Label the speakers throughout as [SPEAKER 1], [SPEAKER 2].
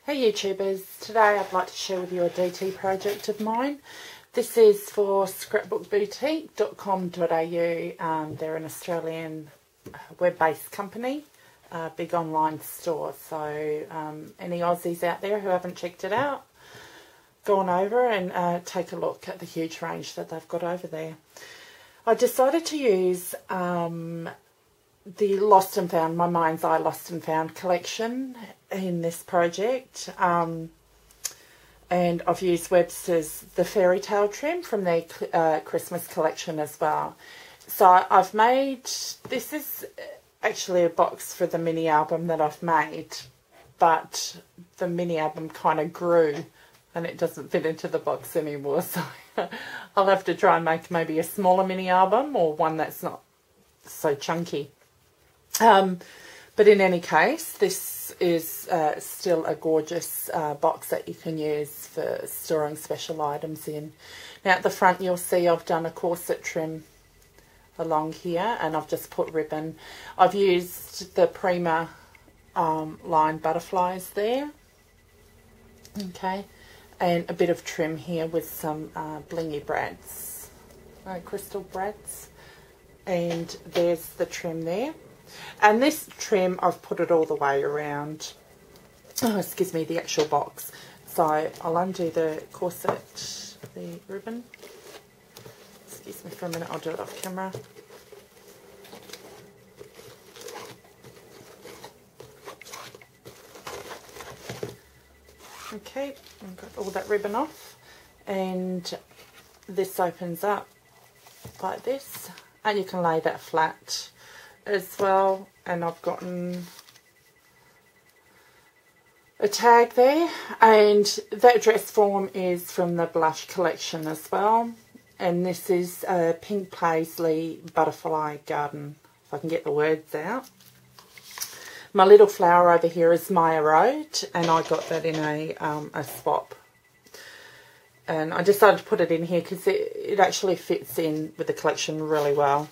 [SPEAKER 1] Hey YouTubers, today I'd like to share with you a DT project of mine. This is for scrapbookboutique.com.au. They're an Australian web-based company, a big online store. So any Aussies out there who haven't checked it out, go on over and take a look at the huge range that they've got over there. I decided to use the Lost and Found, my Mind's Eye Lost and Found collection in this project, and I've used Webster's the Fairy Tale trim from their Christmas collection as well. So I've made, this is actually a box for the mini album that I've made, but the mini album kind of grew and it doesn't fit into the box anymore, so I'll have to try and make maybe a smaller mini album or one that's not so chunky. But in any case, this is still a gorgeous box that you can use for storing special items in. Now at the front you'll see I've done a corset trim along here and I've just put ribbon. I've used the Prima line butterflies there, okay, and a bit of trim here with some blingy brads, crystal brads, and there's the trim there. And this trim, I've put it all the way around, excuse me, the actual box. So I'll undo the corset, the ribbon. Excuse me for a minute, I'll do it off camera. Okay, I've got all that ribbon off. And this opens up like this. And you can lay that flat as well, and I've gotten a tag there, and that dress form is from the blush collection as well, and this is a pink paisley butterfly garden, if I can get the words out. My little flower over here is Maya Road, and I got that in a swap, and I decided to put it in here because it actually fits in with the collection really well.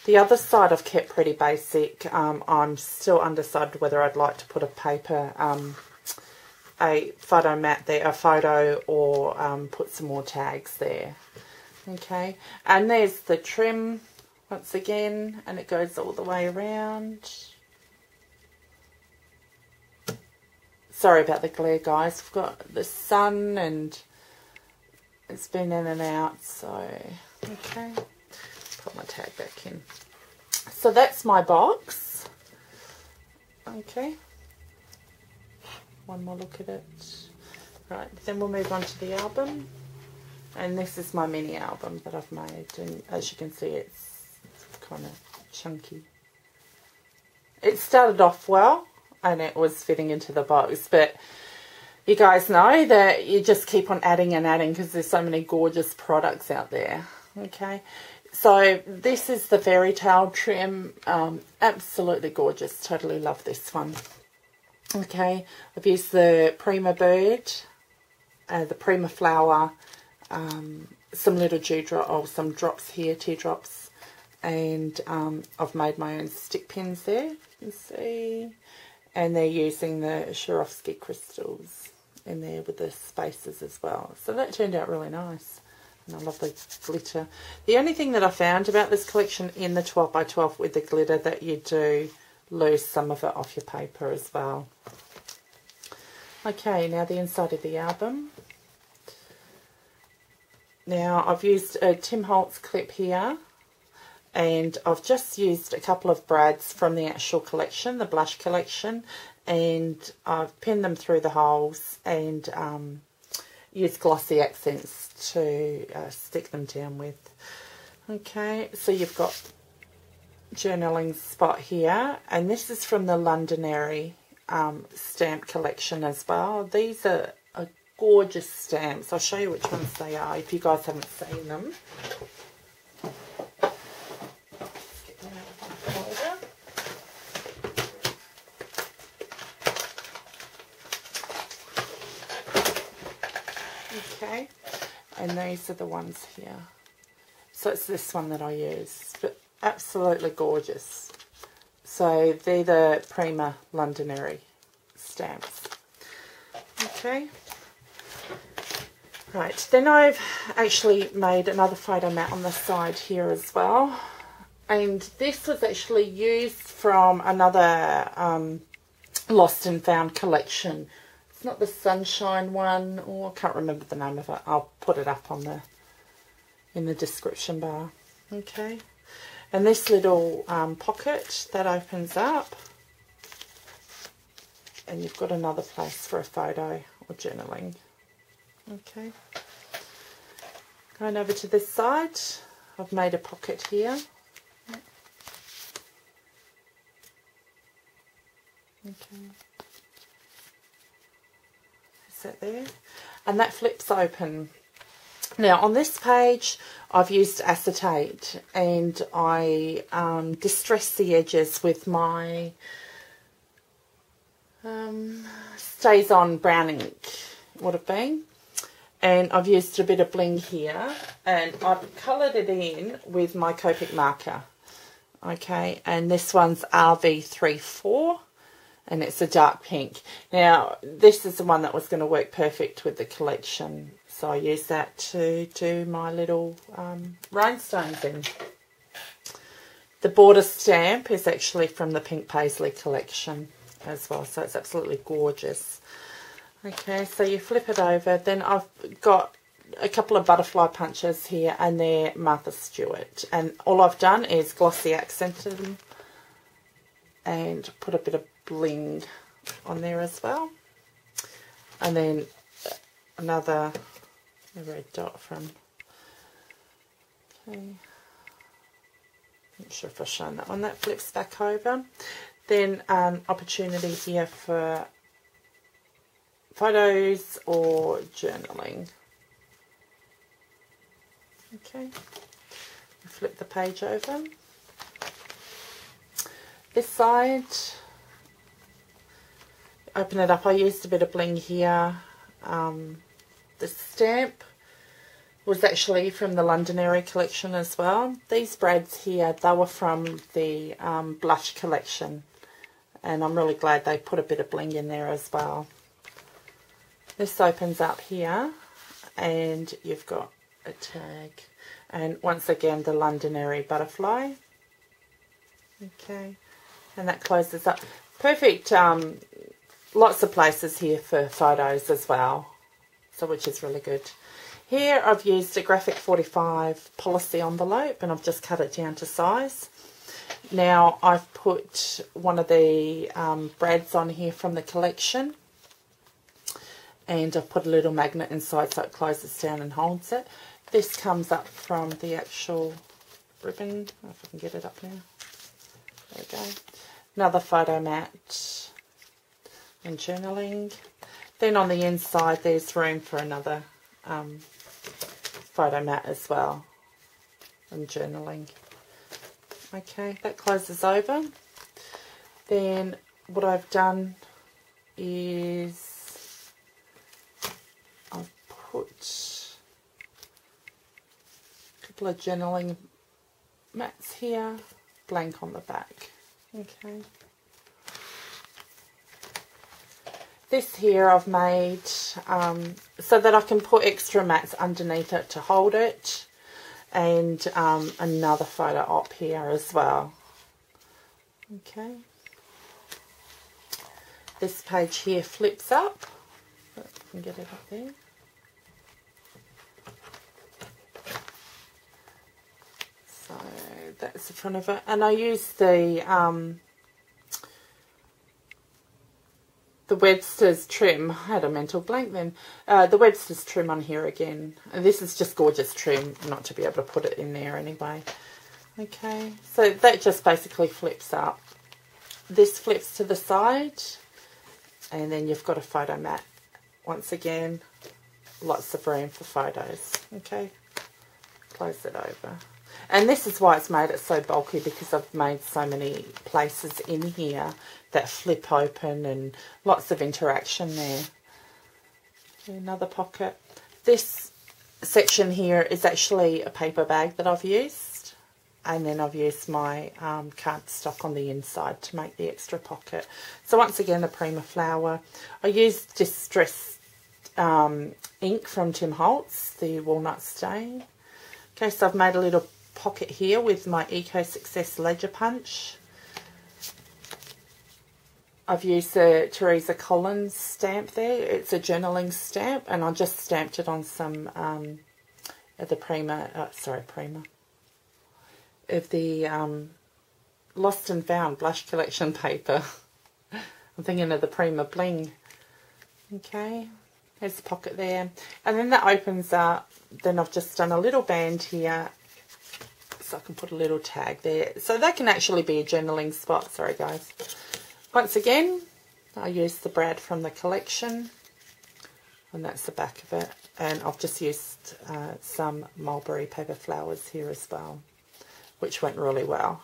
[SPEAKER 1] The other side I've kept pretty basic. I'm still undecided whether I'd like to put a paper, a photo mat there, a photo, or put some more tags there. Okay, and there's the trim once again, and it goes all the way around. Sorry about the glare, guys. I've got the sun and it's been in and out, so okay. Put my tag back in. So that's my box. Okay. One more look at it. Right, then we'll move on to the album. And this is my mini album that I've made. And as you can see, it's kind of chunky. It started off well and it was fitting into the box. But you guys know that you just keep on adding and adding because there's so many gorgeous products out there. Okay. So this is the Fairy Tale trim, absolutely gorgeous, totally love this one. Okay, I've used the Prima bird, the Prima flower, some little dewdrop, or some drops here, teardrops, and I've made my own stick pins there, you can see, and they're using the Swarovski crystals in there with the spaces as well. So that turned out really nice. And I love the glitter. The only thing that I found about this collection in the 12 by 12 with the glitter, that you do lose some of it off your paper as well. Okay, now the inside of the album. Now I've used a Tim Holtz clip here, and I've just used a couple of brads from the actual collection, the blush collection, and I've pinned them through the holes and use glossy accents to stick them down with. Okay, so you've got journaling spot here, and this is from the Londonary stamp collection as well. These are gorgeous stamps. I'll show you which ones they are if you guys haven't seen them. Okay, and these are the ones here. So it's this one that I use, but absolutely gorgeous. So they're the Prima Londonary stamps. Okay. Right, then I've actually made another photo mat on the side here as well. And this was actually used from another Lost and Found collection. It's not the Sunshine one, or I can't remember the name of it. I'll put it up on in the description bar. Okay. And this little pocket that opens up, and you've got another place for a photo or journaling. Okay. Going over to this side, I've made a pocket here. Okay. Is that there? And that flips open. Now on this page I've used acetate, and I distressed the edges with my Stays On brown ink, would have been. And I've used a bit of bling here, and I've coloured it in with my Copic marker. Okay, and this one's RV34. And it's a dark pink. Now, this is the one that was going to work perfect with the collection. So I used that to do my little rhinestones in. The border stamp is actually from the Pink Paisley collection as well. So it's absolutely gorgeous. Okay, so you flip it over. Then I've got a couple of butterfly punches here, and they're Martha Stewart. And all I've done is glossy accented them and put a bit of bling on there as well. And then another red dot from, okay, not sure if I've shown that one. That flips back over. Then opportunity here for photos or journaling. Okay, flip the page over. This side, open it up. I used a bit of bling here. The stamp was actually from the Londonderry collection as well. These brads here, they were from the Blush collection, and I'm really glad they put a bit of bling in there as well. This opens up here, and you've got a tag, and once again the Londonderry butterfly. Okay, and that closes up. Perfect. Lots of places here for photos as well, so which is really good. Here I've used a graphic 45 policy envelope, and I've just cut it down to size. Now I've put one of the brads on here from the collection, and I've put a little magnet inside so it closes down and holds it. This comes up from the actual ribbon, if I can get it up now. There we go. Another photo mat and journaling. Then on the inside there's room for another photo mat as well and journaling. Okay, that closes over. Then what I've done is I've put a couple of journaling mats here, blank on the back. Okay. This here I've made so that I can put extra mats underneath it to hold it, and another photo op here as well. Okay. This page here flips up. I can get it up there. So that's the front of it, and I use the Webster's trim. I had a mental blank then. The Webster's trim on here again. And this is just gorgeous trim, not to be able to put it in there anyway. Okay, so that just basically flips up. This flips to the side, and then you've got a photo mat. Once again, lots of room for photos. Okay, close it over. And this is why it's made it so bulky, because I've made so many places in here that flip open and lots of interaction there. Another pocket. This section here is actually a paper bag that I've used, and then I've used my cardstock on the inside to make the extra pocket. So once again, a Prima flower. I used distress ink from Tim Holtz, the walnut stain. Okay, so I've made a little pocket here with my Eco Success Ledger Punch. I've used the Teresa Collins stamp there. It's a journaling stamp, and I just stamped it on some of the Lost and Found Blush Collection paper. I'm thinking of the Prima Bling. Okay, there's the pocket there. And then that opens up. Then I've just done a little band here, so I can put a little tag there. So that can actually be a journaling spot. Sorry, guys. Once again, I used the brad from the collection, and that's the back of it. And I've just used some mulberry paper flowers here as well, which went really well.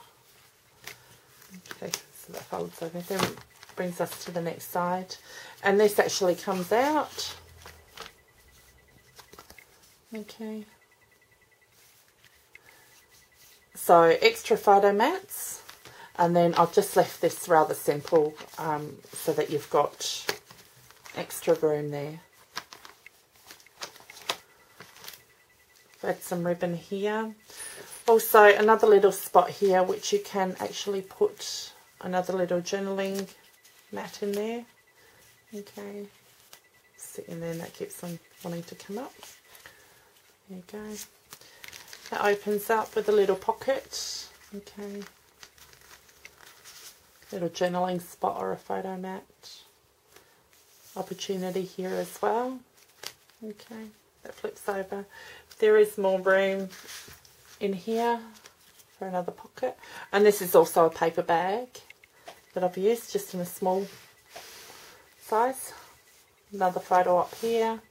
[SPEAKER 1] Okay, so that folds over. Then brings us to the next side. And this actually comes out. Okay. So extra photo mats. And then I've just left this rather simple so that you've got extra room there. Add some ribbon here. Also another little spot here which you can actually put another little journaling mat in there. Okay. Sit in there and that keeps on wanting to come up. There you go. That opens up with a little pocket. Okay. Little journaling spot or a photo mat. Opportunity here as well. Okay, that flips over. There is more room in here for another pocket. And this is also a paper bag that I've used, just in a small size. Another photo up here,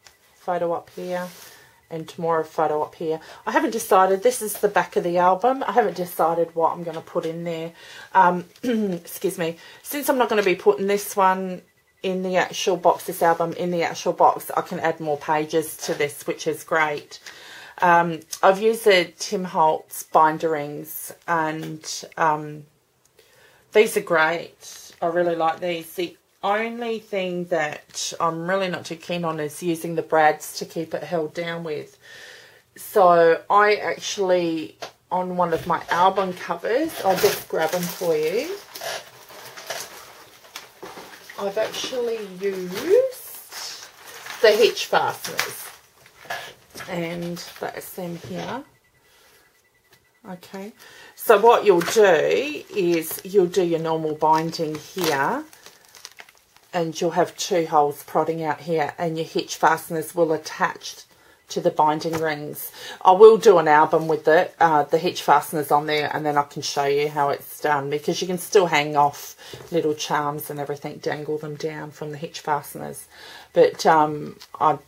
[SPEAKER 1] and tomorrow photo up here. I haven't decided, this is the back of the album, I haven't decided what I'm going to put in there. Excuse me. Since I'm not going to be putting this one in the actual box, this album in the actual box, I can add more pages to this, which is great. I've used the Tim Holtz binder rings, and these are great. I really like these. The only thing that I'm really not too keen on is using the brads to keep it held down with. So I actually, on one of my album covers, I'll just grab them for you. I've actually used the hitch fasteners, and that's them here. Okay, so what you'll do is you'll do your normal binding here, and you'll have two holes prodding out here, and your hitch fasteners will attach to the binding rings. I will do an album with the hitch fasteners on there, and then I can show you how it's done, because you can still hang off little charms and everything, dangle them down from the hitch fasteners. But I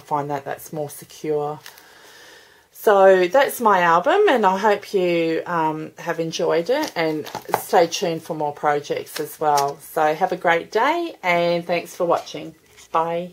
[SPEAKER 1] find that that's more secure. So that's my album, and I hope you have enjoyed it, and stay tuned for more projects as well. So have a great day, and thanks for watching. Bye.